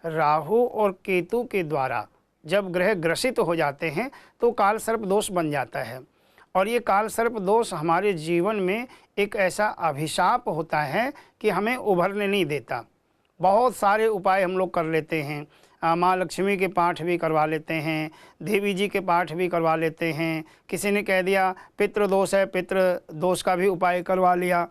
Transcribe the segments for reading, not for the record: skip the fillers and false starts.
राहु और केतु के द्वारा जब ग्रह ग्रसित हो जाते हैं तो काल सर्प दोष बन जाता है। और ये काल सर्प दोष हमारे जीवन में एक ऐसा अभिशाप होता है कि हमें उभरने नहीं देता। बहुत सारे उपाय हम लोग कर लेते हैं, माँ लक्ष्मी के पाठ भी करवा लेते हैं, देवी जी के पाठ भी करवा लेते हैं, किसी ने कह दिया पितृ दोष है, पितृ दोष का भी उपाय करवा लिया।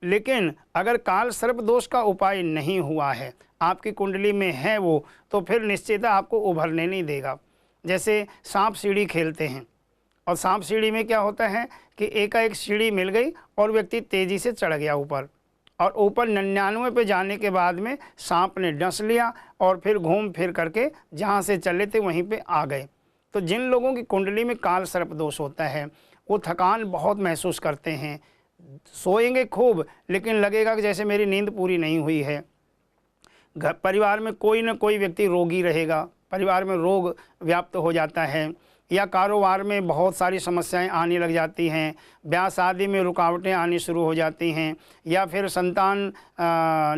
लेकिन अगर काल सर्प दोष का उपाय नहीं हुआ है, आपकी कुंडली में है वो, तो फिर निश्चित आपको उभरने नहीं देगा। जैसे सांप सीढ़ी खेलते हैं, और सांप सीढ़ी में क्या होता है कि एकाएक सीढ़ी मिल गई और व्यक्ति तेज़ी से चढ़ गया ऊपर, और ऊपर 99 पे जाने के बाद में सांप ने डस लिया और फिर घूम फिर करके जहाँ से चले थे वहीं पे आ गए। तो जिन लोगों की कुंडली में काल सर्प दोष होता है वो थकान बहुत महसूस करते हैं, सोएंगे खूब लेकिन लगेगा कि जैसे मेरी नींद पूरी नहीं हुई है। घर परिवार में कोई न कोई व्यक्ति रोगी रहेगा, परिवार में रोग व्याप्त हो जाता है, या कारोबार में बहुत सारी समस्याएं आने लग जाती हैं, ब्याह शादी में रुकावटें आनी शुरू हो जाती हैं, या फिर संतान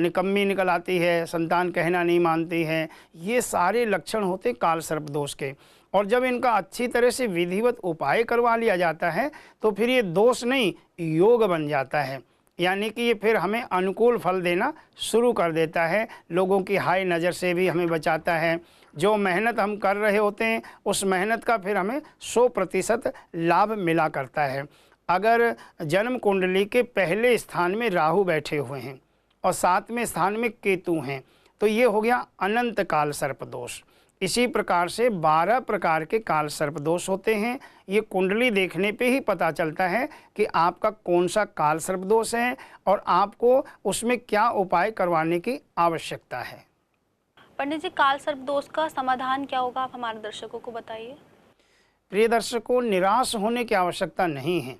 निकम्मी निकल आती है, संतान कहना नहीं मानती है। ये सारे लक्षण होते काल सर्प दोष के। और जब इनका अच्छी तरह से विधिवत उपाय करवा लिया जाता है तो फिर ये दोष नहीं योग बन जाता है, यानी कि ये फिर हमें अनुकूल फल देना शुरू कर देता है, लोगों की हाय नज़र से भी हमें बचाता है। जो मेहनत हम कर रहे होते हैं उस मेहनत का फिर हमें 100% लाभ मिला करता है। अगर जन्म कुंडली के पहले स्थान में राहु बैठे हुए हैं और 7वें स्थान में केतु हैं तो ये हो गया अनंत काल सर्प दोष। इसी प्रकार से 12 प्रकार के काल सर्प दोष होते हैं। ये कुंडली देखने पे ही पता चलता है कि आपका कौन सा काल सर्प दोष है और आपको उसमें क्या उपाय करवाने की आवश्यकता है। पंडित जी, काल सर्प दोष का समाधान क्या होगा, आप हमारे दर्शकों को बताइए। प्रिय दर्शकों, निराश होने की आवश्यकता नहीं है।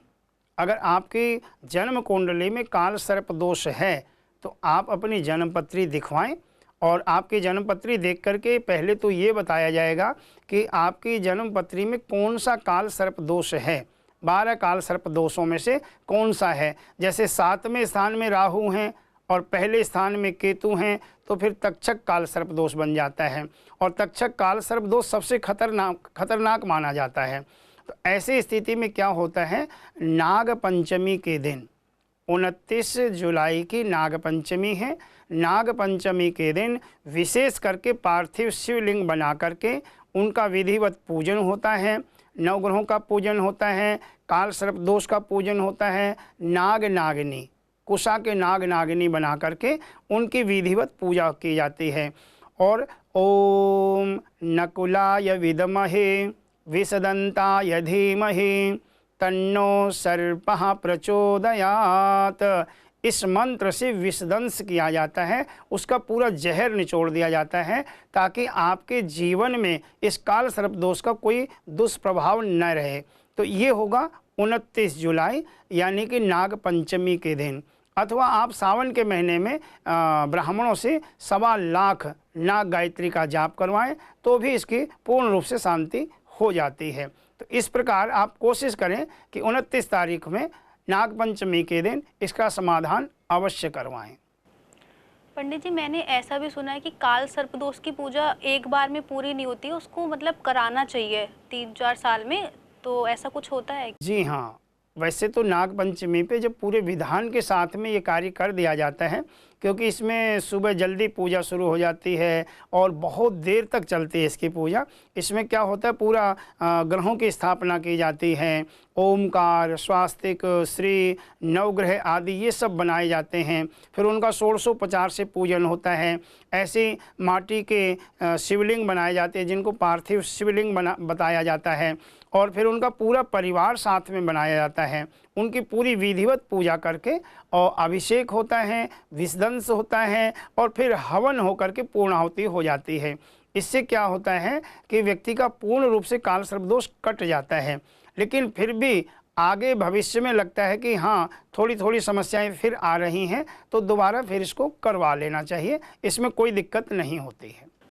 अगर आपकी जन्म कुंडली में काल सर्प दोष है तो आप अपनी जन्मपत्री दिखवाएं, और आपकी जन्मपत्री देख करके पहले तो ये बताया जाएगा कि आपकी जन्मपत्री में कौन सा काल सर्प दोष है। 12 काल सर्प दोषों में से कौन सा है। जैसे 7वें स्थान में राहु हैं और पहले स्थान में केतु हैं तो फिर तक्षक काल सर्प दोष बन जाता है, और तक्षक काल सर्प दोष सबसे खतरनाक माना जाता है। तो ऐसी स्थिति में क्या होता है, नाग पंचमी के दिन 29 जुलाई की नाग पंचमी है। नाग पंचमी के दिन विशेष करके पार्थिव शिवलिंग बना करके उनका विधिवत पूजन होता है, नवग्रहों का पूजन होता है, काल सर्प दोष का पूजन होता है, नाग नागिनी कुशा के नाग नागिनी बना करके उनकी विधिवत पूजा की जाती है। और ओम नकुलाय विद्महे विषदंताय धीमहि तन्नो सर्पः प्रचोदयात्, इस मंत्र से विषदंश किया जाता है, उसका पूरा जहर निचोड़ दिया जाता है ताकि आपके जीवन में इस काल सर्प दोष का कोई दुष्प्रभाव न रहे। तो ये होगा 29 जुलाई यानी कि नाग पंचमी के दिन। अथवा आप सावन के महीने में ब्राह्मणों से 1.25 लाख नाग गायत्री का जाप करवाएं तो भी इसकी पूर्ण रूप से शांति हो जाती है। तो इस प्रकार आप कोशिश करें कि 29 तारीख में नाग पंचमी के दिन इसका समाधान अवश्य करवाएं। पंडित जी, मैंने ऐसा भी सुना है कि काल सर्प दोष की पूजा एक बार में पूरी नहीं होती है, उसको मतलब कराना चाहिए 3-4 साल में, तो ऐसा कुछ होता है? जी हाँ, वैसे तो नाग पंचमी पे जब पूरे विधान के साथ में ये कार्य कर दिया जाता है, क्योंकि इसमें सुबह जल्दी पूजा शुरू हो जाती है और बहुत देर तक चलती है इसकी पूजा। इसमें क्या होता है, पूरा ग्रहों की स्थापना की जाती है, ओमकार, स्वास्तिक, श्री, नवग्रह आदि ये सब बनाए जाते हैं। फिर उनका 1650 से पूजन होता है। ऐसे माटी के शिवलिंग बनाए जाते हैं जिनको पार्थिव शिवलिंग बताया जाता है, और फिर उनका पूरा परिवार साथ में बनाया जाता है। उनकी पूरी विधिवत पूजा करके और अभिषेक होता है, विषदंश होता है, और फिर हवन होकर के पूर्णाहुति हो जाती है। इससे क्या होता है कि व्यक्ति का पूर्ण रूप से काल सर्प दोष कट जाता है। लेकिन फिर भी आगे भविष्य में लगता है कि हाँ, थोड़ी थोड़ी समस्याएं फिर आ रही हैं, तो दोबारा फिर इसको करवा लेना चाहिए, इसमें कोई दिक्कत नहीं होती है।